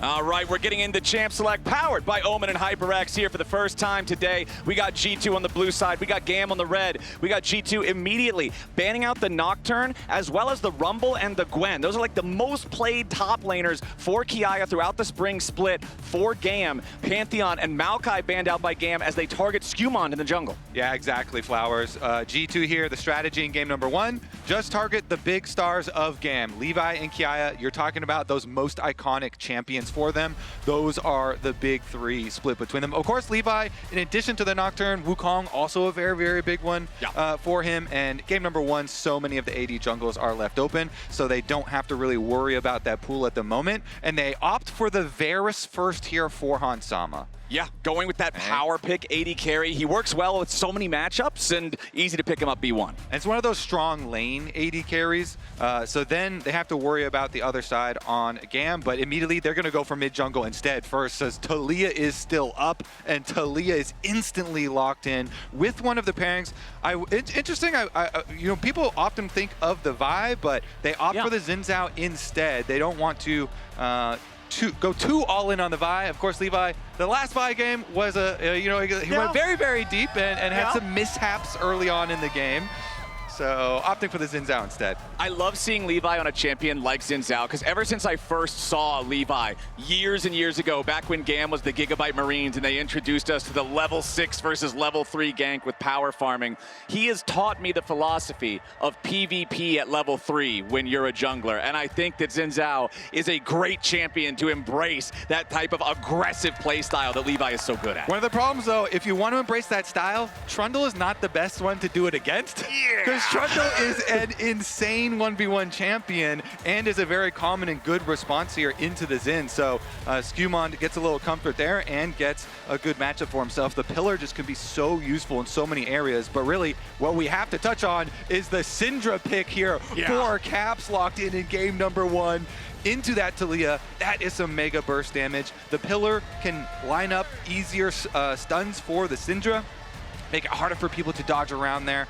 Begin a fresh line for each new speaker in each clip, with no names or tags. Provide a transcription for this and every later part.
All right, we're getting into Champ Select, powered by Omen and HyperX here for the first time today. We got G2 on the blue side, we got GAM on the red, we got G2 immediately banning out the Nocturne, as well as the Rumble and the Gwen. Those are like the most played top laners for Kiaya throughout the spring split for GAM. Pantheon and Maokai banned out by GAM as they target SkewMond in the jungle.
Yeah, exactly, Flowers. G2 here, the strategy in game number 1, just target the big stars of GAM. Levi and Kiaya, you're talking about those most iconic champions for them. Those are the big 3 split between them. Of course, Levi, in addition to the Nocturne, Wukong, also a very, very big one for him. And game number 1, so many of the AD jungles are left open, so they don't have to really worry about that pool at the moment. And they opt for the Varus first here for Hansama.
Yeah, going with that power pick, AD carry. He works well with so many matchups and easy to pick him up B1.
And it's one of those strong lane AD carries. So then they have to worry about the other side on GAM, but immediately they're going to go for mid jungle instead first, as Taliyah is still up and Taliyah is instantly locked in with one of the pairings. It's interesting, you know, people often think of the Vi, but they opt for the Xin Zhao instead. They don't want to go too all in on the Vi. Of course, Levi, the last Vi game was he went very, very deep and had some mishaps early on in the game. So opting for the Xin Zhao instead.
I love seeing Levi on a champion like Xin Zhao, because ever since I first saw Levi years and years ago, back when GAM was the Gigabyte Marines and they introduced us to the level 6 versus level 3 gank with power farming, he has taught me the philosophy of PvP at level 3 when you're a jungler. And I think that Xin Zhao is a great champion to embrace that type of aggressive play style that Levi is so good at.
One of the problems, though, if you want to embrace that style, Trundle is not the best one to do it against. Because Trundle is an insane 1v1 champion and is a very common and good response here into the Xin. So SkewMond gets a little comfort there and gets a good matchup for himself. The pillar just can be so useful in so many areas, but really what we have to touch on is the Syndra pick here for Caps locked in game number 1. Into that Taliyah, that is some mega burst damage. The pillar can line up easier stuns for the Syndra, make it harder for people to dodge around there.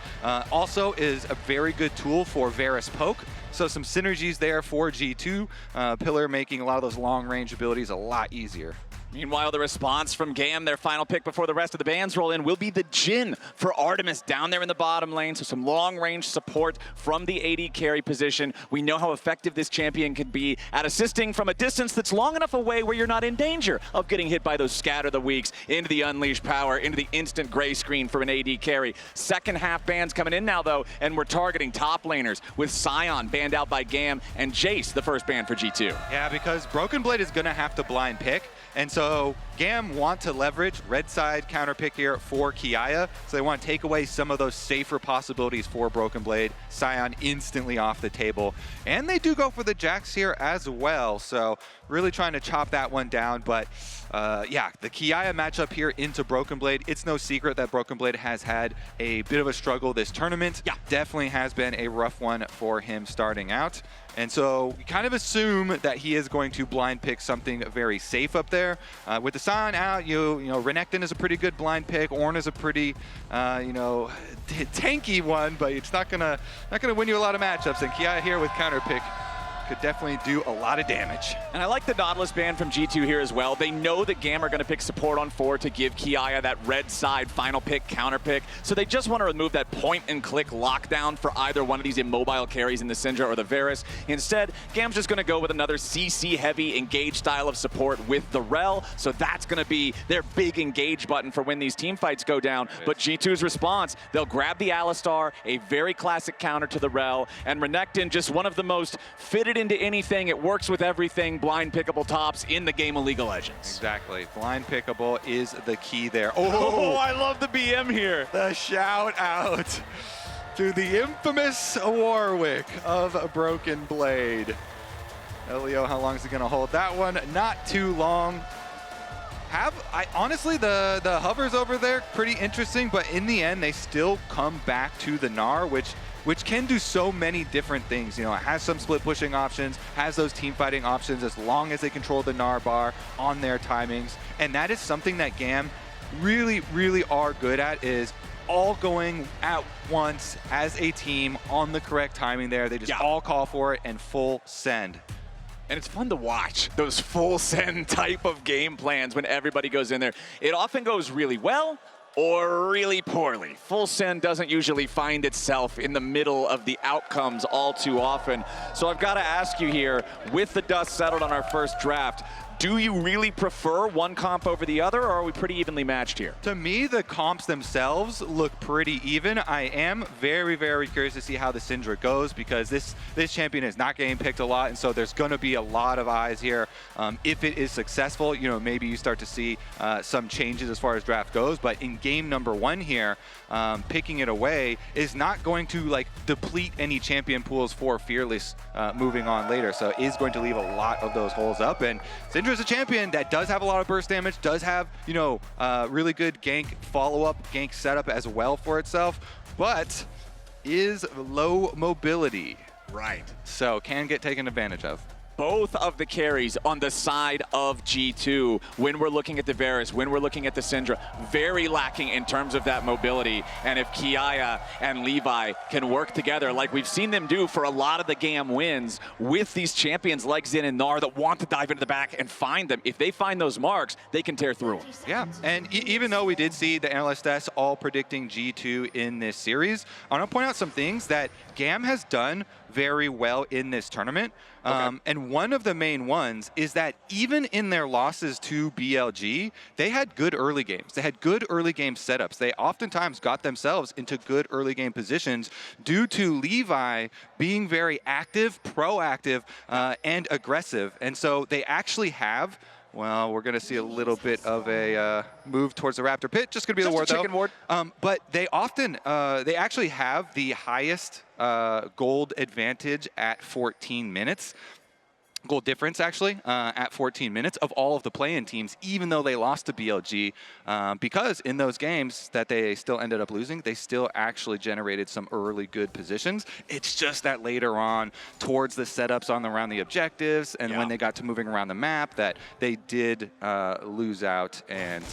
Also is a very good tool for Varus poke. So some synergies there for G2. Pillar making a lot of those long range abilities a lot easier.
Meanwhile, the response from GAM, their final pick before the rest of the bans roll in, will be the Jhin for Artemis down there in the bottom lane. So some long-range support from the AD carry position. We know how effective this champion can be at assisting from a distance that's long enough away where you're not in danger of getting hit by those scatter the weaks into the unleashed power, into the instant gray screen for an AD carry. Second half bans coming in now, though, and we're targeting top laners with Sion banned out by GAM and Jace, the first ban for G2.
Yeah, because Broken Blade is going to have to blind pick. And so GAM want to leverage red side counter pick here for Kiaya. So they want to take away some of those safer possibilities for Broken Blade. Sion instantly off the table. And they do go for the Jax here as well. So really trying to chop that one down. But yeah, the Kiaya matchup here into Broken Blade. It's no secret that Broken Blade has had a bit of a struggle this tournament. Yeah, definitely has been a rough one for him starting out. And so we kind of assume that he is going to blind pick something very safe up there. With the Sion out, you know, Renekton is a pretty good blind pick. Ornn is a pretty, tanky one, but it's not gonna win you a lot of matchups. And Kiaya here with counter pick could definitely do a lot of damage.
And I like the Nautilus ban from G2 here as well. They know that GAM are going to pick support on 4 to give Kiaya that red side final pick, counter pick. So they just want to remove that point and click lockdown for either one of these immobile carries in the Syndra or the Varus. Instead, GAM's just going to go with another CC heavy engage style of support with the Rell. So that's going to be their big engage button for when these team fights go down. But G2's response, they'll grab the Alistar, a very classic counter to the Rell, and Renekton, just one of the most fitted into anything. It works with everything. Blind pickable tops in the game of League of Legends.
Exactly. Blind pickable is the key there.
Oh, I love the BM here.
The shout out to the infamous Warwick of Broken Blade. Elio, how long is he going to hold that one? Not too long. Honestly, the hovers over there, pretty interesting, but in the end, they still come back to the Gnar, which can do so many different things. You know, it has some split pushing options, has those team fighting options as long as they control the Gnar bar on their timings. And that is something that GAM really, really are good at, is all going at once as a team on the correct timing there. They just all call for it and full send.
And it's fun to watch those full send type of game plans when everybody goes in there. It often goes really well or really poorly. Full send doesn't usually find itself in the middle of the outcomes all too often. So I've got to ask you here, with the dust settled on our first draft, do you really prefer one comp over the other, or are we pretty evenly matched here?
To me, the comps themselves look pretty even. I am very, very curious to see how the Syndra goes, because this champion is not getting picked a lot, and so there's going to be a lot of eyes here. If it is successful, you know, maybe you start to see some changes as far as draft goes. But in game number 1 here, picking it away is not going to like deplete any champion pools for Fearless moving on later. So it is going to leave a lot of those holes up. And Syndra is a champion that does have a lot of burst damage, does have, you know, really good gank follow-up, gank setup as well for itself, but is low mobility.
Right.
So can get taken advantage of.
Both of the carries on the side of G2, when we're looking at the Varus, when we're looking at the Syndra, very lacking in terms of that mobility. And if Kiaya and Levi can work together like we've seen them do for a lot of the GAM wins with these champions like Jhin and Gnar that want to dive into the back and find them, if they find those marks, they can tear through them.
Yeah, and even though we did see the analyst tests all predicting G2 in this series, I want to point out some things that GAM has done very well in this tournament. And one of the main ones is that even in their losses to BLG, they had good early games. They had good early game setups. They oftentimes got themselves into good early game positions due to Levi being very active, proactive, and aggressive. And so they actually have, well, we're going to see a little bit of a move towards the Raptor pit. Just going to be the ward,
chicken ward.
But they often, they actually have the highest gold advantage at 14 minutes. Gold difference, actually, at 14 minutes of all of the play-in teams, even though they lost to BLG, because in those games that they still ended up losing, they still actually generated some early good positions. It's just that later on, towards the setups on around the objectives, and when they got to moving around the map, that they did lose out and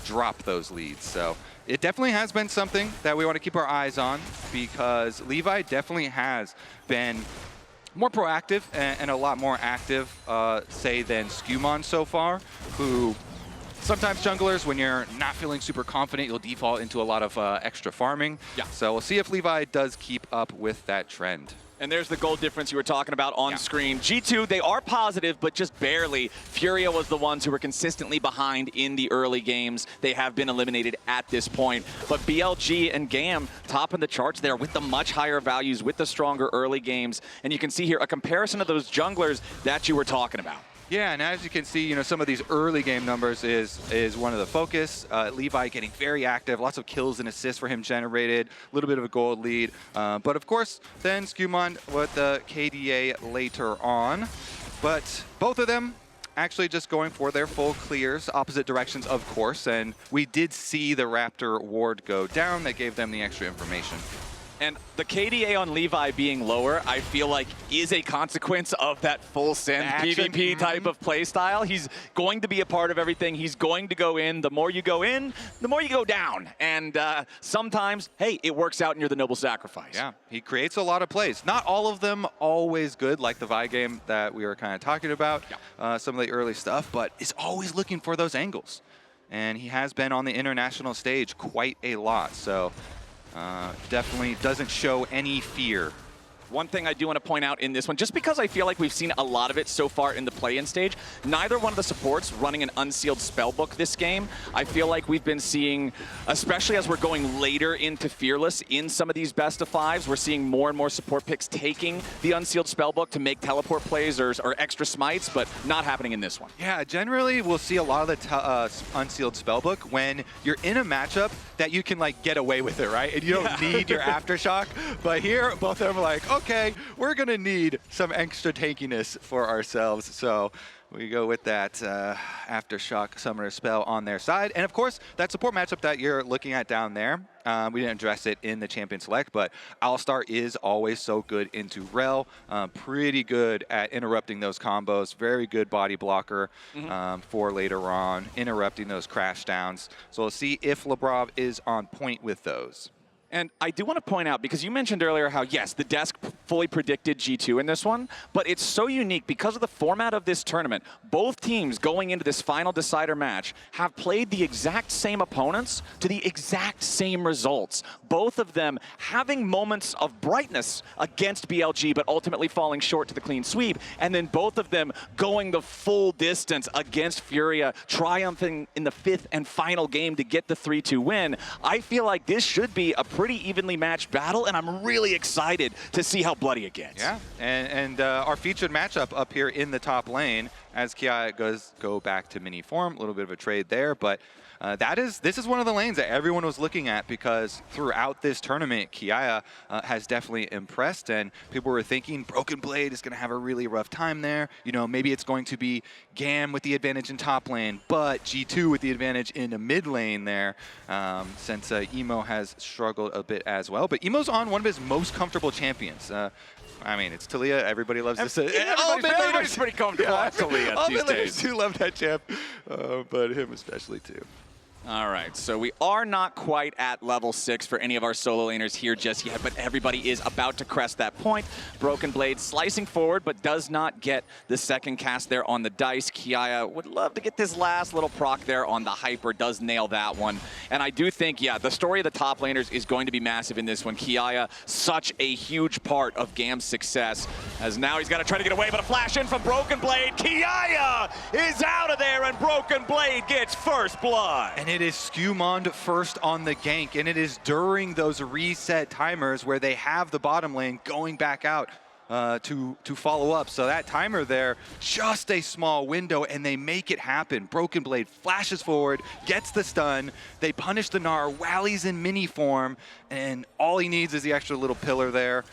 drop those leads. So it definitely has been something that we want to keep our eyes on, because Levi definitely has been more proactive and a lot more active, say, than SkewMond so far, who sometimes junglers, when you're not feeling super confident, you'll default into a lot of extra farming. Yeah. So we'll see if Levi does keep up with that trend.
And there's the gold difference you were talking about on screen. G2, they are positive, but just barely. Furia was the ones who were consistently behind in the early games. They have been eliminated at this point. But BLG and GAM topping the charts there with the much higher values, with the stronger early games. And you can see here a comparison of those junglers that you were talking about.
Yeah, and as you can see, you know, some of these early game numbers is one of the focus. Levi getting very active, lots of kills and assists for him generated, a little bit of a gold lead. But of course, then SkewMond with the KDA later on. But both of them actually just going for their full clears, opposite directions, of course. And we did see the Raptor ward go down. That gave them the extra information.
And the KDA on Levi being lower, I feel like, is a consequence of that full send PvP type of play style. He's going to be a part of everything. He's going to go in. The more you go in, the more you go down. And sometimes, hey, it works out and you're the noble sacrifice.
Yeah, he creates a lot of plays. Not all of them always good, like the Vi game that we were kind of talking about, some of the early stuff, but is always looking for those angles. And he has been on the international stage quite a lot, so definitely doesn't show any fear.
One thing I do want to point out in this one, just because I feel like we've seen a lot of it so far in the play-in stage, neither one of the supports running an unsealed spellbook this game. I feel like we've been seeing, especially as we're going later into Fearless in some of these best of fives, we're seeing more and more support picks taking the unsealed spellbook to make teleport plays or extra smites, but not happening in this one.
Yeah, generally we'll see a lot of the unsealed spellbook when you're in a matchup that you can like get away with it, right? And you don't need your aftershock. But here, both of them are like, okay, we're gonna need some extra tankiness for ourselves. So we go with that aftershock summoner spell on their side. And of course, that support matchup that you're looking at down there, we didn't address it in the champion select, but Alistar is always so good into Rell. Pretty good at interrupting those combos. Very good body blocker for later on, interrupting those crash downs. So we'll see if Labrov is on point with those.
And I do want to point out, because you mentioned earlier how, yes, the desk fully predicted G2 in this one, but it's so unique because of the format of this tournament. Both teams going into this final decider match have played the exact same opponents to the exact same results. Both of them having moments of brightness against BLG, but ultimately falling short to the clean sweep, and then both of them going the full distance against Furia, triumphing in the 5th and final game to get the 3-2 win. I feel like this should be a pretty evenly matched battle, and I'm really excited to see how bloody it gets.
Yeah, and our featured matchup up here in the top lane as Kiaya go back to mini form. A little bit of a trade there, but this is one of the lanes that everyone was looking at because throughout this tournament, Kiaya has definitely impressed, and people were thinking Broken Blade is going to have a really rough time there. You know, maybe it's going to be GAM with the advantage in top lane, but G2 with the advantage in the mid lane there, since Emo has struggled a bit as well. But Emo's on one of his most comfortable champions. I mean, it's Taliyah. Everybody loves this.
Everybody's pretty comfortable with Taliyah these days.
do love that champ, but him especially too.
All right, so we are not quite at level 6 for any of our solo laners here just yet, but everybody is about to crest that point. Broken Blade slicing forward, but does not get the second cast there on the dice. Kiaya would love to get this last little proc there on the Hyper, does nail that one. And I do think, yeah, the story of the top laners is going to be massive in this one. Kiaya, such a huge part of GAM's success, as now he's got to try to get away, but a flash in from Broken Blade. Kiaya is out of there, and Broken Blade gets first blood.
And it is SkewMond first on the gank, and it is during those reset timers where they have the bottom lane going back out to follow up. So that timer there, just a small window, and they make it happen. Broken Blade flashes forward, gets the stun, they punish the Gnar while he's in mini form, and all he needs is the extra little pillar there,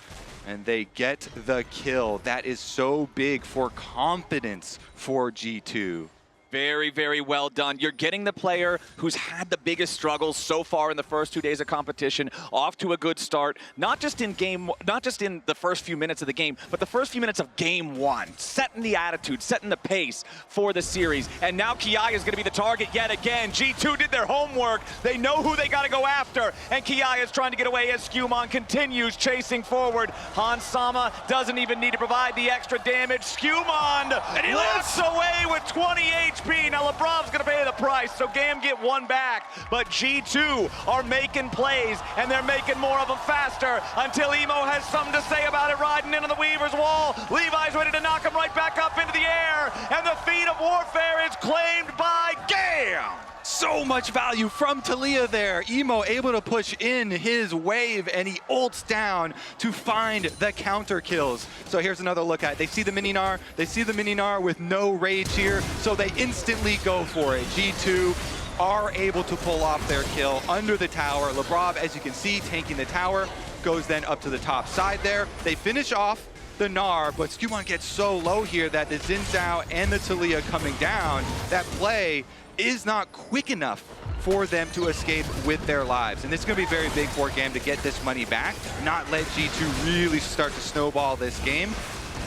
and they get the kill. That is so big for confidence for G2.
Very, very well done. You're getting the player who's had the biggest struggles so far in the first 2 days of competition off to a good start, not just in the first few minutes of the game, but the first few minutes of game 1, setting the attitude, setting the pace for the series. And now Kiaya is going to be the target yet again. G2 did their homework. They know who they got to go after, and Kiaya is trying to get away as SkewMond continues chasing forward. Hans Sama doesn't even need to provide the extra damage. SkewMond lifts away with 20 HP. Now Labrov's gonna pay the price, so GAM get one back. But G2 are making plays, and they're making more of them faster until Emo has something to say about it, riding into the Weaver's wall. Levi's ready to knock him right back up into the air, and the feat of warfare is claimed by GAM.
So much value from Taliyah there. Emo able to push in his wave, and he ults down to find the counter kills. So here's another look at it. They see the mini Gnar. They see the mini Gnar with no rage here, so they instantly go for it. G2 are able to pull off their kill under the tower. Labrov, as you can see, tanking the tower, goes then up to the top side there. They finish off the Gnar, but SkewMond gets so low here that the Zhao and the Taliyah coming down, that play is not quick enough for them to escape with their lives. And this is going to be very big for GAM to get this money back, not let G2 really start to snowball this game,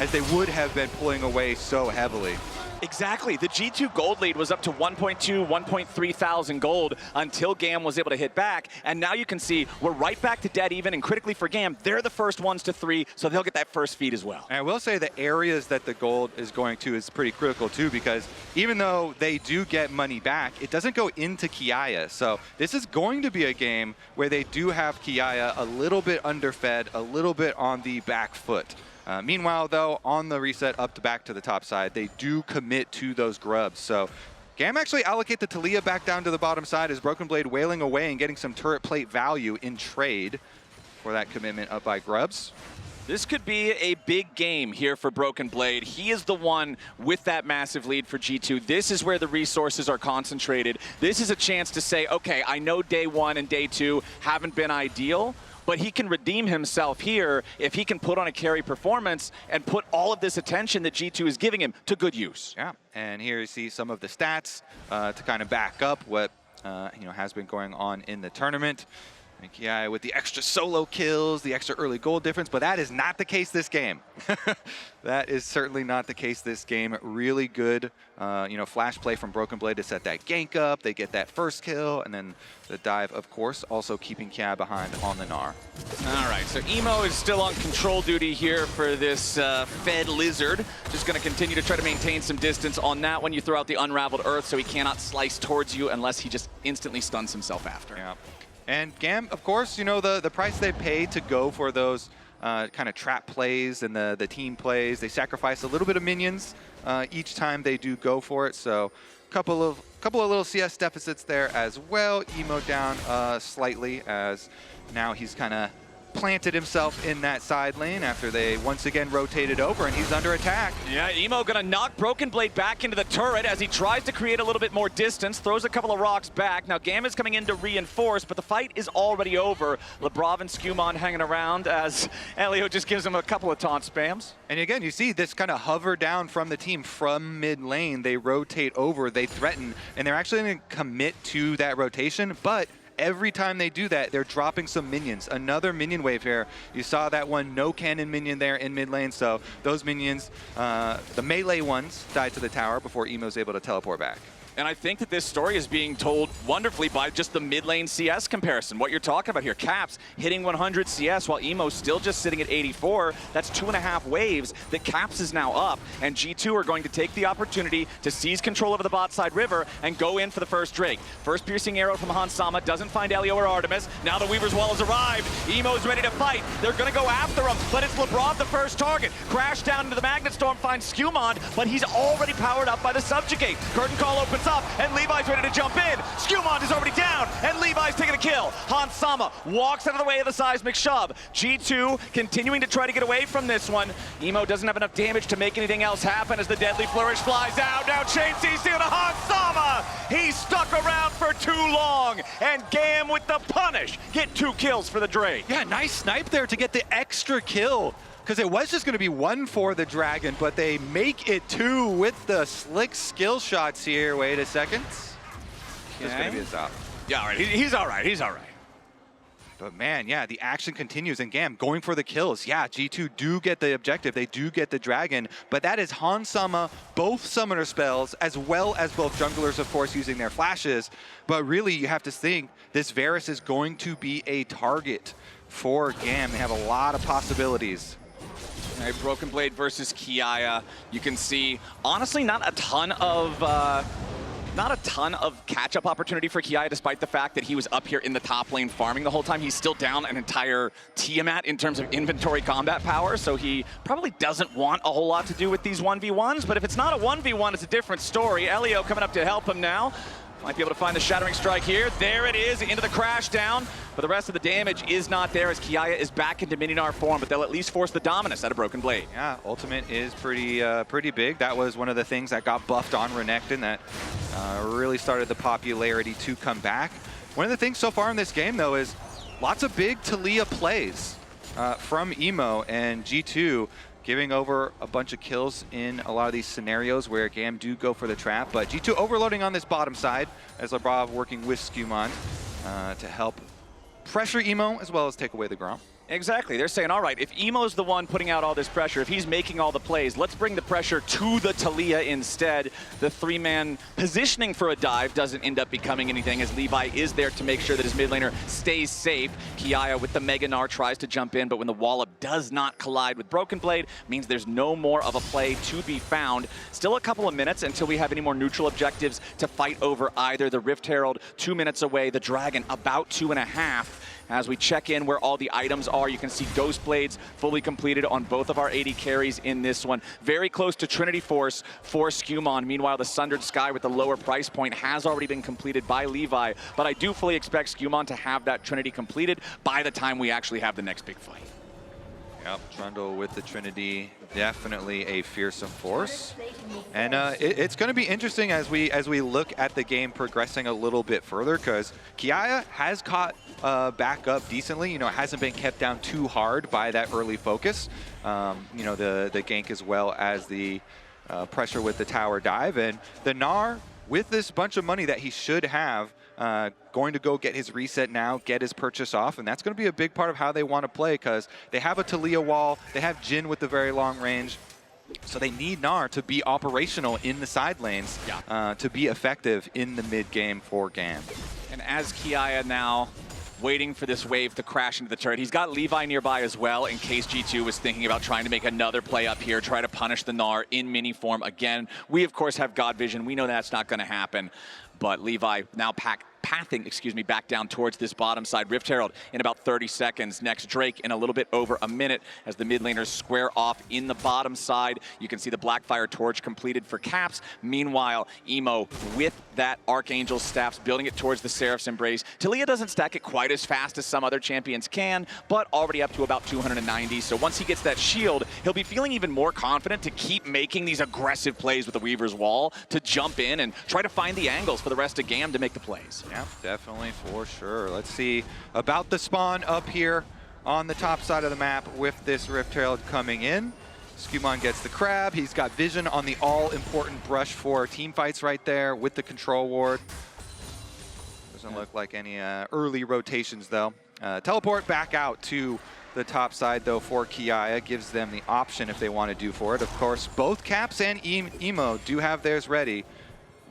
as they would have been pulling away so heavily.
Exactly. The G2 gold lead was up to 1.2, 1.3 thousand gold until GAM was able to hit back. And now you can see we're right back to dead even, and critically for GAM, they're the first ones to 3, so they'll get that first feed as well.
And I will say the areas that the gold is going to is pretty critical too, because even though they do get money back, it doesn't go into Kiaya. So this is going to be a game where they do have Kiaya a little bit underfed, a little bit on the back foot. Meanwhile, though, on the reset up to back to the top side, they do commit to those grubs. So GAM actually allocate the Taliyah back down to the bottom side as Broken Blade wailing away and getting some turret plate value in trade for that commitment up by grubs.
This could be a big game here for Broken Blade. He is the one with that massive lead for G2. This is where the resources are concentrated. This is a chance to say, okay, I know day 1 and day 2 haven't been ideal, but he can redeem himself here if he can put on a carry performance and put all of this attention that G2 is giving him to good use.
Yeah, and here you see some of the stats to kind of back up what has been going on in the tournament. And Kiaya with the extra solo kills, the extra early gold difference, but that is not the case this game. That is certainly not the case this game. Really good, flash play from Broken Blade to set that gank up. They get that first kill, and then the dive, of course, also keeping Kiaya behind on the Gnar.
All right, so Emo is still on control duty here for this Fed Lizard. Just going to continue to try to maintain some distance on that when you throw out the Unraveled Earth, so he cannot slice towards you unless he just instantly stuns himself after.
Yeah. And GAM, of course, the price they pay to go for those kind of trap plays and the team plays. They sacrifice a little bit of minions each time they do go for it. So couple of little CS deficits there as well. Emo down slightly as now he's kind of planted himself in that side lane after they once again rotated over, and he's under attack. Yeah, Emo gonna knock Broken Blade back into the turret as he tries to create a little bit more distance, throws a couple of rocks back. Now GAM is coming in to reinforce, but the fight is already over. Labrov and SkewMond hanging around as Elio just gives him a couple of taunt spams. And again, you see this kind of hover down from the team from mid lane. They rotate over, they threaten, and they're actually gonna commit to that rotation, but every time they do that, they're dropping some minions. Another minion wave here. You saw that one no cannon minion there in mid lane, so those minions, the melee ones, died to the tower before Emo's able to teleport back. And I think that this story is being told wonderfully by just the mid lane CS comparison. What you're talking about here, Caps hitting 100 CS while Emo's still just sitting at 84. That's 2.5 waves that Caps is now up. And G2 are going to take the opportunity to seize control over the bot side river and go in for the first Drake. First piercing arrow from Hans Sama, doesn't find Elio or Artemis. Now the Weaver's Wall has arrived. Emo's ready to fight. They're going to go after him, but it's Labrov the first target. Crash down into the Magnet Storm, finds SkewMond, but he's already powered up by the Subjugate. Curtain Call opens up, and Levi's ready to jump in. SkewMond is already down, and Levi's taking a kill. Hans Sama walks out of the way of the seismic shove. G2 continuing to try to get away from this one. Emo doesn't have enough damage to make anything else happen as the Deadly Flourish flies out. Now Chain CC to Hans Sama. He's stuck around for too long, and GAM with the punish. Get 2 kills for the Drake. Yeah, nice snipe there to get the extra kill, because it was just going to be 1 for the Dragon, but they make it 2 with the slick skill shots here. Wait a second. This is going to be a stop. Yeah, all right. He's all right. He's all right. But man, yeah, the action continues, and GAM going for the kills. Yeah, G2 do get the objective. They do get the Dragon, but that is Hans Sama, both summoner spells, as well as both junglers, of course, using their flashes. But really, you have to think this Varus is going to be a target for GAM. They have a lot of possibilities. All right, Broken Blade versus Kiaya. You can see, honestly, not a ton of catch-up opportunity for Kiaya, despite the fact that he was up here in the top lane farming the whole time. He's still down an entire Tiamat in terms of inventory combat power, so he probably doesn't want a whole lot to do with these 1v1s, but if it's not a 1v1, it's a different story. Elio coming up to help him now. Might be able to find the Shattering Strike here. There it is, into the crash down. But the rest of the damage is not there as Kiaya is back into Mini-Gnar form, but they'll at least force the dominus out of Broken Blade. Yeah, ultimate is pretty big. That was one of the things that got buffed on Renekton that really started the popularity to come back. One of the things so far in this game, though, is lots of big Taliyah plays from Emo and G2, giving over a bunch of kills in a lot of these scenarios where GAM do go for the trap. But G2 overloading on this bottom side as Labrov working with SkewMond to help pressure Emo as well as take away the Grom. Exactly. They're saying, all right, if Emo's the one putting out all this pressure, if he's making all the plays, let's bring the pressure to the Taliyah instead. The 3-man positioning for a dive doesn't end up becoming anything as Levi is there to make sure that his mid laner stays safe. Kiaya with the Mega Gnar tries to jump in, but when the wall-up does not collide with Broken Blade, means there's no more of a play to be found. Still a couple of minutes until we have any more neutral objectives to fight over either. The Rift Herald 2 minutes away, the Dragon about 2.5. As we check in where all the items are, you can see Ghost Blades fully completed on both of our AD carries in this one. Very close to Trinity Force for SkewMond. Meanwhile, the Sundered Sky with the lower price point has already been completed by Levi. But I do fully expect SkewMond to have that Trinity completed by the time we actually have the next big fight. Yep, Trundle with the Trinity, definitely a fearsome force. And it's going to be interesting as we look at the game progressing a little bit further, because Kiaya has caught back up decently. You know, it hasn't been kept down too hard by that early focus. You know, the gank as well as the pressure with the tower dive. And the Gnar, with this bunch of money that he should have, going to go get his reset now, get his purchase off, and that's going to be a big part of how they want to play because they have a Taliyah wall, they have Jhin with the very long range, so they need Gnar to be operational in the side lanes to be effective in the mid game for GAM.
And as Kiaya now waiting for this wave to crash into the turret, he's got Levi nearby as well in case G2 was thinking about trying to make another play up here, try to punish the Gnar in mini form again. We, of course, have God Vision. We know that's not going to happen. But Levi now pathing, back down towards this bottom side. Rift Herald in about 30 seconds. Next, Drake in a little bit over a minute as the mid laners square off in the bottom side. You can see the Blackfire Torch completed for Caps. Meanwhile, Emo with that Archangel staffs, building it towards the Seraph's Embrace. Taliyah doesn't stack it quite as fast as some other champions can, but already up to about 290. So once he gets that shield, he'll be feeling even more confident to keep making these aggressive plays with the Weaver's Wall, to jump in and try to find the angles for the rest of GAM to make the plays.
Yeah, definitely, for sure. Let's see about the spawn up here on the top side of the map with this Rift Herald coming in. SkewMond gets the crab. He's got vision on the all-important brush for team fights right there with the control ward. Doesn't look like any early rotations, though. Teleport back out to the top side, though, for Kiaya. Gives them the option if they want to do for it. Of course, both Caps and Emo do have theirs ready.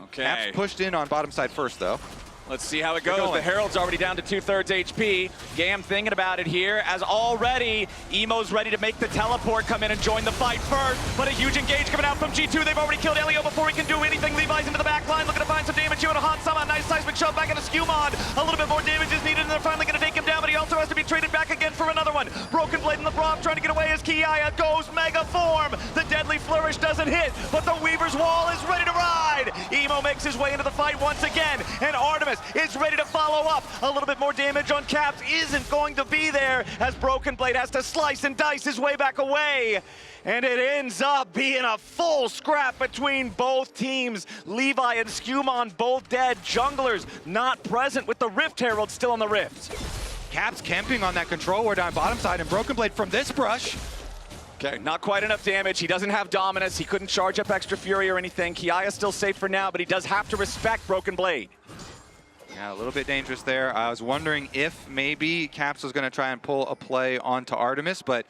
Okay.
Caps pushed in on bottom side first, though.
Let's see how it goes. The Herald's already down to 2/3 HP. GAM thinking about it here as already Emo's ready to make the teleport, come in and join the fight first. But a huge engage coming out from G2. They've already killed Elio before he can do anything. Levi's into the back line, looking to find some damage here on Hansama. Nice seismic shove back into SkewMond. A little bit more damage is needed and they're finally going to take him down, but he also has to be traded back again for another one. Broken Blade and Labrov trying to get away as Kiaya goes mega form. The deadly flourish doesn't hit, but the Weaver's Wall is ready to ride. Emo makes his way into the fight once again, and Artemis is ready to follow up. A little bit more damage on Caps isn't going to be there as Broken Blade has to slice and dice his way back away. And it ends up being a full scrap between both teams. Levi and SkewMond both dead. Junglers not present with the Rift Herald still on the Rift.
Caps camping on that control ward down bottom side, and Broken Blade from this brush.
Okay, not quite enough damage. He doesn't have Dominus. He couldn't charge up Extra Fury or anything. Kiaya's still safe for now, but he does have to respect Broken Blade.
Yeah, a little bit dangerous there. I was wondering if maybe Caps was going to try and pull a play onto Artemis, but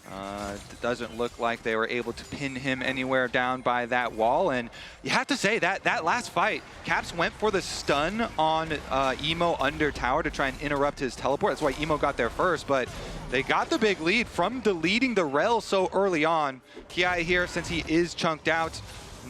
it doesn't look like they were able to pin him anywhere down by that wall. And you have to say that last fight, Caps went for the stun on Emo under tower to try and interrupt his teleport. That's why Emo got there first, but they got the big lead from deleting the Rell so early on. Kiaya here, since he is chunked out,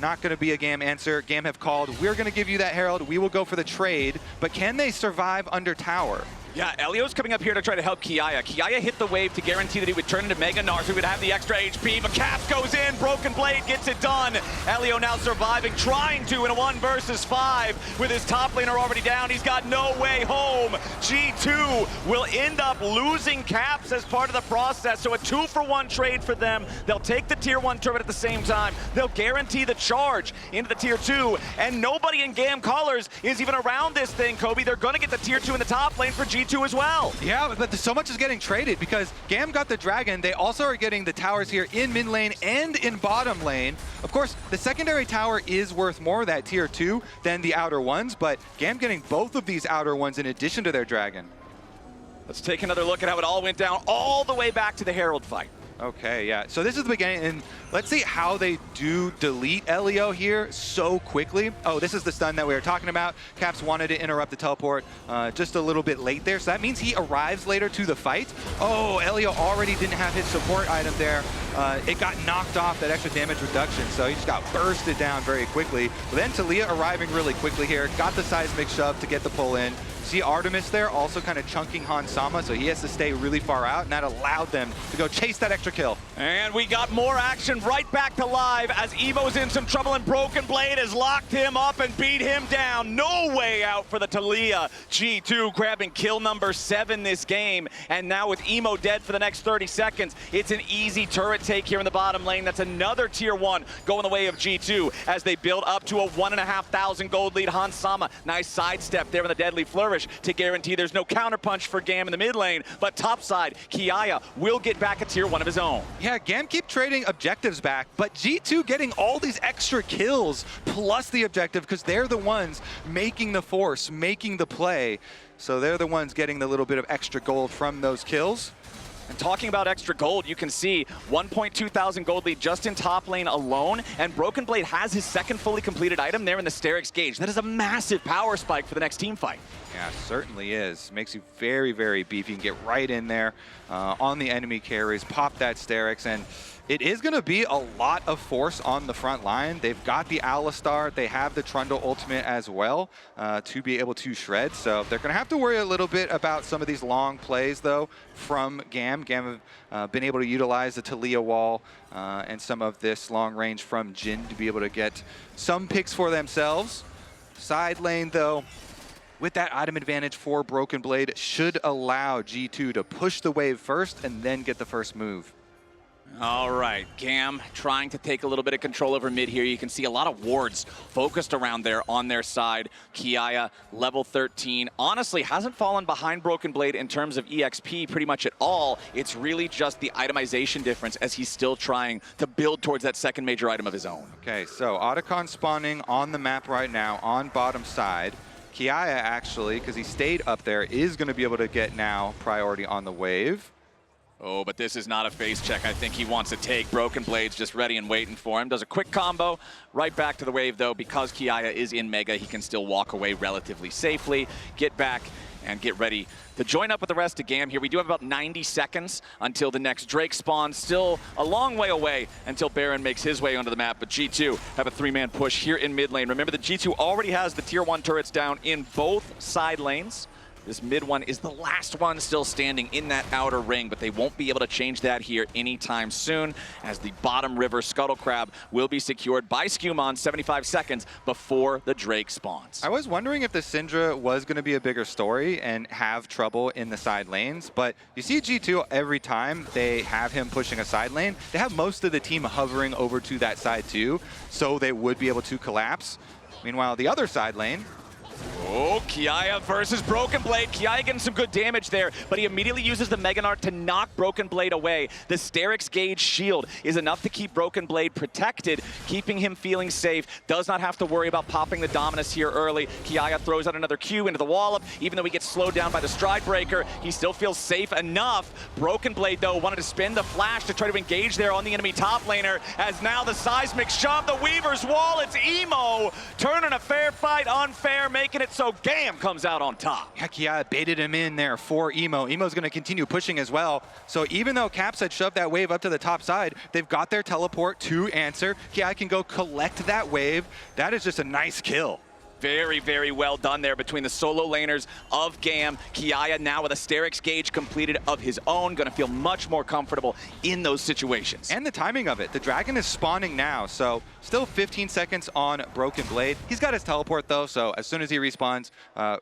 not going to be a GAM answer. GAM have called, we're going to give you that Herald, we will go for the trade, but can they survive under tower?
Yeah, Elio's coming up here to try to help Kiaya. Kiaya hit the wave to guarantee that he would turn into Mega Gnar, so he would have the extra HP, but Caps goes in, Broken Blade gets it done. Elio now surviving, trying to in a 1 versus 5 with his top laner already down. He's got no way home. G2 will end up losing Caps as part of the process, so a 2-for-1 trade for them. They'll take the tier 1 turret at the same time. They'll guarantee the charge into the tier 2, and nobody in GAM colors is even around this thing, Kobe. They're going to get the tier 2 in the top lane for G2 as well.
Yeah, but so much is getting traded because GAM got the dragon. They also are getting the towers here in mid lane and in bottom lane. Of course, the secondary tower is worth more, that tier 2, than the outer ones, but GAM getting both of these outer ones in addition to their dragon.
Let's take another look at how it all went down all the way back to the Herald fight.
Okay, yeah. So this is the beginning, and let's see how they do delete Elio here so quickly. Oh, this is the stun that we were talking about. Caps wanted to interrupt the teleport just a little bit late there, so that means he arrives later to the fight. Oh, Elio already didn't have his support item there. It got knocked off, that extra damage reduction, so he just got bursted down very quickly. But then Taliyah arriving really quickly here, got the seismic shove to get the pull in. See Artemis there also kind of chunking Hansama, so he has to stay really far out, and that allowed them to go chase that extra kill.
And we got more action right back to live as Emo's in some trouble, and Broken Blade has locked him up and beat him down. No way out for the Taliyah. G2 grabbing kill number 7 this game, and now with Emo dead for the next 30 seconds, it's an easy turret take here in the bottom lane. That's another tier 1 going the way of G2 as they build up to a 1,500 gold lead. Hansama, nice sidestep there in the deadly flourish. push to guarantee there's no counterpunch for GAM in the mid lane, but topside, Kiaya will get back a tier 1 of his own.
Yeah, GAM keep trading objectives back, but G2 getting all these extra kills plus the objective because they're the ones making the force, making the play. So they're the ones getting the little bit of extra gold from those kills.
And talking about extra gold, you can see 1.2 thousand gold lead just in top lane alone, and Broken Blade has his second fully completed item there in the Sterix Gauge. That is a massive power spike for the next team fight.
Yeah, certainly is. Makes you very, very beefy. You can get right in there on the enemy carries, pop that Sterix, and it is going to be a lot of force on the front line. They've got the Alistar. They have the Trundle ultimate as well to be able to shred. So they're going to have to worry a little bit about some of these long plays, though, from GAM. GAM have been able to utilize the Taliyah wall and some of this long range from Jhin to be able to get some picks for themselves. Side lane, though, with that item advantage for Broken Blade, should allow G2 to push the wave first and then get the first move.
All right, GAM trying to take a little bit of control over mid here. You can see a lot of wards focused around there on their side. Kiaya, level 13, honestly hasn't fallen behind Broken Blade in terms of EXP pretty much at all. It's really just the itemization difference as he's still trying to build towards that second major item of his own.
Okay, so Otacon spawning on the map right now on bottom side. Kiaya actually, because he stayed up there, is going to be able to get now priority on the wave.
Oh, but this is not a face check. I think he wants to take. Broken Blade's just ready and waiting for him. Does a quick combo, right back to the wave, though. Because Kiaya is in Mega, he can still walk away relatively safely, get back, and get ready to join up with the rest of GAM here. We do have about 90 seconds until the next Drake spawns. Still a long way away until Baron makes his way onto the map, but G2 have a 3-man push here in mid lane. Remember that G2 already has the tier 1 turrets down in both side lanes. This mid one is the last one still standing in that outer ring, but they won't be able to change that here anytime soon, as the bottom river Scuttle Crab will be secured by SkewMond 75 seconds before the Drake spawns.
I was wondering if the Syndra was going to be a bigger story and have trouble in the side lanes, but you see G2 every time they have him pushing a side lane, they have most of the team hovering over to that side too, so they would be able to collapse. Meanwhile, the other side lane,
oh, Kiaya versus Broken Blade. Kiaya getting some good damage there, but he immediately uses the Mega Gnar to knock Broken Blade away. The Sterix Gauge shield is enough to keep Broken Blade protected, keeping him feeling safe. Does not have to worry about popping the Dominus here early. Kiaya throws out another Q into the wallop. Even though he gets slowed down by the Stride Breaker, he still feels safe enough. Broken Blade, though, wanted to spin the flash to try to engage there on the enemy top laner, as now the Seismic shove the Weaver's wall. It's Emo turning a fair fight unfair, making it so GAM comes out on top.
Heck yeah, baited him in there for Emo. Emo's going to continue pushing as well. So even though Caps had shoved that wave up to the top side, they've got their teleport to answer. Kiaya can go collect that wave. That is just a nice kill.
Very, very well done there between the solo laners of GAM. Kiaya now with a Sterix Gauge completed of his own, going to feel much more comfortable in those situations.
And the timing of it. The dragon is spawning now, so still 15 seconds on Broken Blade. He's got his teleport though, so as soon as he respawns,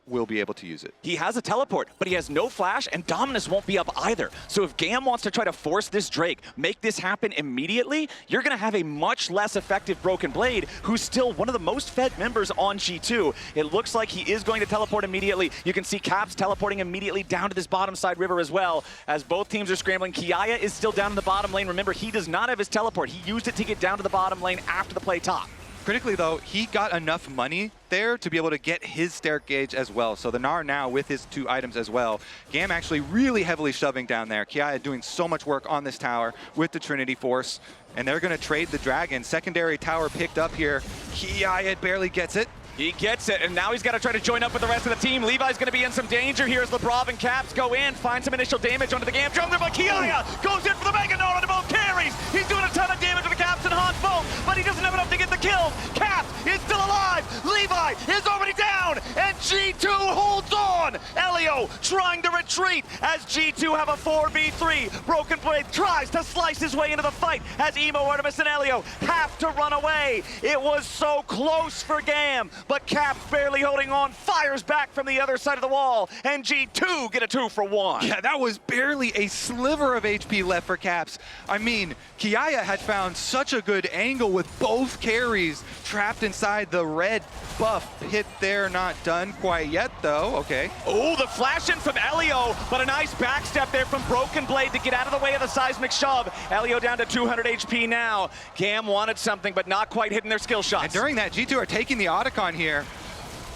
we'll be able to use it.
He has a teleport, but he has no flash, and Dominus won't be up either. So if GAM wants to try to force this Drake, make this happen immediately, you're going to have a much less effective Broken Blade, who's still one of the most fed members on G2. It looks like he is going to teleport immediately. You can see Caps teleporting immediately down to this bottom side river as well, as both teams are scrambling. Kiaya is still down in the bottom lane. Remember, he does not have his teleport. He used it to get down to the bottom lane after the play top.
Critically though, he got enough money there to be able to get his Sterix Gauge as well. So the Gnar now with his 2 items as well. GAM actually really heavily shoving down there. Kiaya doing so much work on this tower with the Trinity Force. And they're going to trade the Dragon. Secondary tower picked up here. Kiaya barely gets it.
He gets it, and now he's got to try to join up with the rest of the team. Levi's going to be in some danger here as Labrov and Caps go in, find some initial damage onto the GAM jungler, but Kiaya goes in for the Mega Gnar onto both carries. He's doing a ton of damage to the Caps and Hans both, but he doesn't have enough to get the kills. Caps is still alive. Levi is already down, and G2 holds on. Elio trying to retreat as G2 have a 4v3. Broken Blade tries to slice his way into the fight as Emo, Artemis, and Elio have to run away. It was so close for GAM, but Caps barely holding on, fires back from the other side of the wall, and G2 get a 2-for-1.
Yeah, that was barely a sliver of HP left for Caps. I mean, Kiaya had found such a good angle with both carries trapped inside the red buff buff hit there, not done quite yet though. Okay.
Oh, the flash in from Elio, but a nice backstep there from Broken Blade to get out of the way of the seismic shove. Elio down to 200 HP now. GAM wanted something, but not quite hitting their skill shots.
And during that, G2 are taking the Otacon here.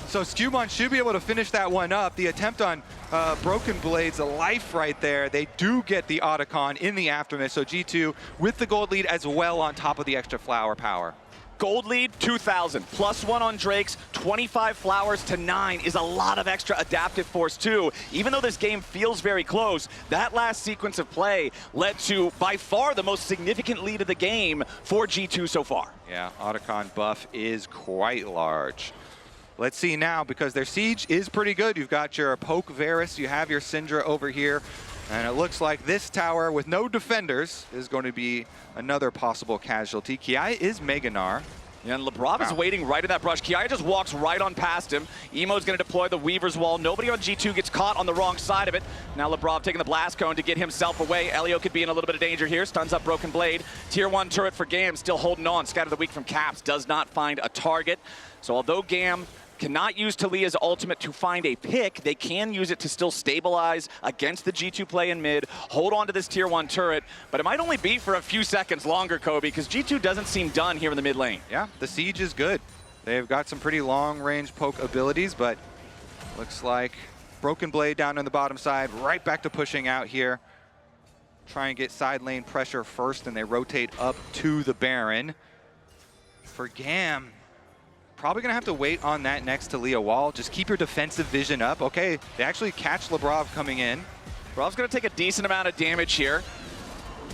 So SkewMond should be able to finish that one up. The attempt on Broken Blade's life right there. They do get the Otacon in the aftermath. So G2 with the gold lead as well on top of the extra flower power.
Gold lead, 2,000. +1 on Drakes, 25 flowers to 9 is a lot of extra adaptive force too. Even though this game feels very close, that last sequence of play led to by far the most significant lead of the game for G2 so far.
Yeah, Otacon buff is quite large. Let's see now, because their siege is pretty good. You've got your poke Varus, you have your Syndra over here, and it looks like this tower with no defenders is going to be another possible casualty. Kiaya is Mega Gnar.
Yeah, and Labrov is waiting right in that brush. Kiaya just walks right on past him. Emo's going to deploy the Weaver's Wall. Nobody on G2 gets caught on the wrong side of it. Now Labrov taking the blast cone to get himself away. Elio could be in a little bit of danger here. Stuns up Broken Blade. Tier 1 turret for GAM still holding on. Scatter the Weak from Caps does not find a target. So although GAM cannot use Taliyah's ultimate to find a pick, they can use it to still stabilize against the G2 play in mid, hold on to this tier 1 turret, but it might only be for a few seconds longer, Kobe, because G2 doesn't seem done here in the mid lane.
Yeah, the siege is good. They've got some pretty long-range poke abilities, but looks like Broken Blade down on the bottom side, right back to pushing out here. Try and get side lane pressure first, and they rotate up to the Baron. For GAM, probably gonna have to wait on that next Taliyah wall. Just keep your defensive vision up. Okay, they actually catch Labrov coming in.
Labrov's gonna take a decent amount of damage here.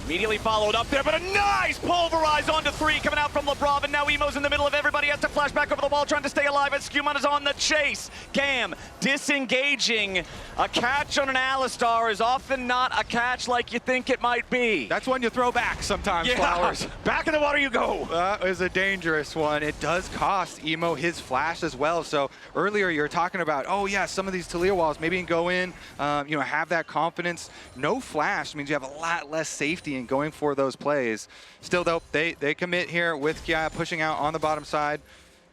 Immediately followed up there, but a nice pulverize onto 3 coming out from Labrov, and now Emo's in the middle of everybody, has to flash back over the wall trying to stay alive as SkewMond is on the chase. GAM disengaging. A catch on an Alistar is often not a catch like you think it might be.
That's one you throw back sometimes, Flowers.
Back in the water you go.
That is a dangerous one. It does cost Emo his flash as well. So earlier you were talking about, oh yeah, some of these Taliyah walls, maybe you can go in, you know, have that confidence. No flash means you have a lot less safety in going for those plays. Still though, they commit here with Kiaya pushing out on the bottom side.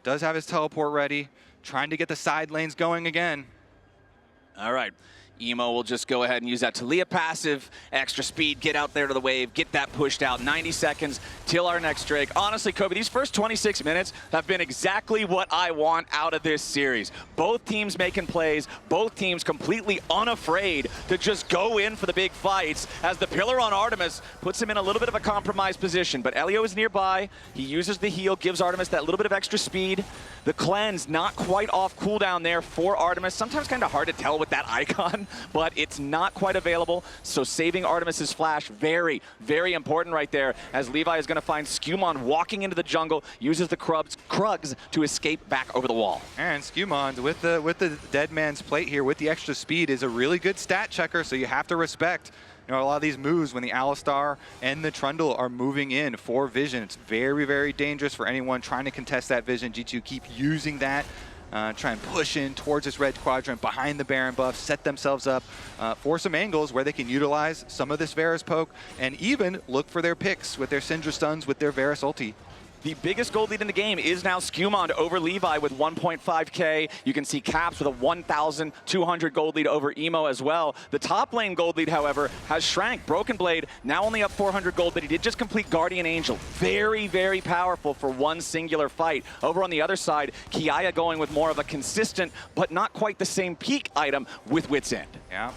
Does have his teleport ready, trying to get the side lanes going again.
All right. Emo will just go ahead and use that Taliyah passive, extra speed, get out there to the wave, get that pushed out. 90 seconds till our next Drake. Honestly, Kobe, these first 26 minutes have been exactly what I want out of this series. Both teams making plays, both teams completely unafraid to just go in for the big fights as the pillar on Artemis puts him in a little bit of a compromised position. But Elio is nearby. He uses the heal, gives Artemis that little bit of extra speed. The cleanse not quite off cooldown there for Artemis. Sometimes kind of hard to tell with that icon, but it's not quite available. So saving Artemis's flash, very, very important right there, as Levi is going to find SkewMond walking into the jungle, uses the Krugs to escape back over the wall.
And SkewMond with the dead man's plate here, with the extra speed, is a really good stat checker, so you have to respect, you know, a lot of these moves when the Alistar and the Trundle are moving in for vision. It's very, very dangerous for anyone trying to contest that vision. G2 keep using that. Try and push in towards this red quadrant behind the Baron buff, set themselves up for some angles where they can utilize some of this Varus poke and even look for their picks with their Syndra stuns, with their Varus ulti.
The biggest gold lead in the game is now SkewMond over Levi with 1.5K. You can see Caps with a 1,200 gold lead over Emo as well. The top lane gold lead, however, has shrank. Broken Blade now only up 400 gold, but he did just complete Guardian Angel. Very, very powerful for one singular fight. Over on the other side, Kiaya going with more of a consistent, but not quite the same peak item with Wit's End.
Yeah.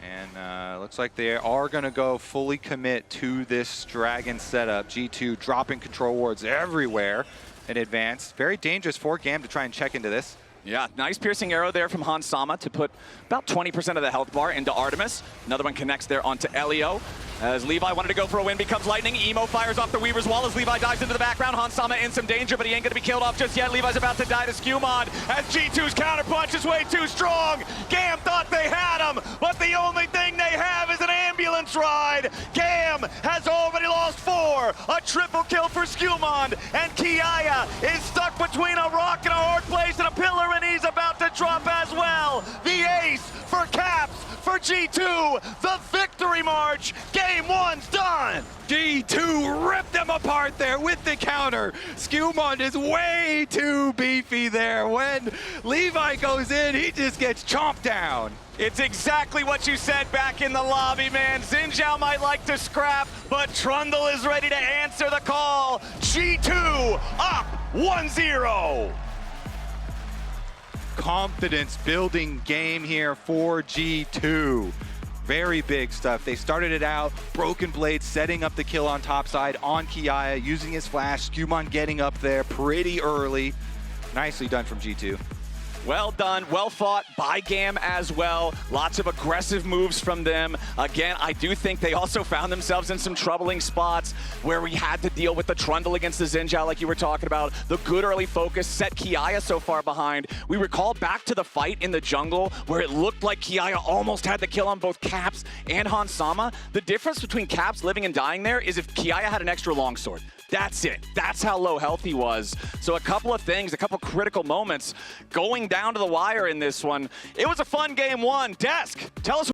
And looks like they are going to go fully commit to this Dragon setup. G2 dropping control wards everywhere in advance. Very dangerous for GAM to try and check into this.
Yeah, nice piercing arrow there from Han Sama to put about 20% of the health bar into Artemis. Another one connects there onto Elio. As Levi wanted to go for a win, becomes lightning. Emo fires off the Weaver's Wall as Levi dives into the background. Han Sama in some danger, but he ain't gonna be killed off just yet. Levi's about to die to SkewMond as G2's counterpunch is way too strong. GAM thought they had him, but the only thing they have is an ambulance ride. GAM has already lost 4. A triple kill for SkewMond, and Kiaya is stuck between a rock and a hard place and a pillar, and he's about to drop as well. The ace for Caps for G2, the victory march. Game 1's done.
G2 ripped them apart there with the counter. SkewMond is way too beefy there. When Levi goes in, he just gets chomped down.
It's exactly what you said back in the lobby, man. Zhao might like to scrap, but Trundle is ready to answer the call. G2 up 1-0.
Confidence building game here for G2. Very big stuff. They started it out, Broken Blade setting up the kill on top side on Kiaya, using his flash, SkewMond getting up there pretty early. Nicely done from G2.
Well done, well fought by GAM as well. Lots of aggressive moves from them. Again, I do think they also found themselves in some troubling spots where we had to deal with the Trundle against the Zhao like you were talking about. The good early focus set Kiaya so far behind. We recall back to the fight in the jungle where it looked like Kiaya almost had the kill on both Caps and Hansama. The difference between Caps living and dying there is if Kiaya had an extra longsword. That's it. That's how low health he was. So a couple of things, a couple critical moments going down to the wire in this one. It was a fun game one. Desk, tell us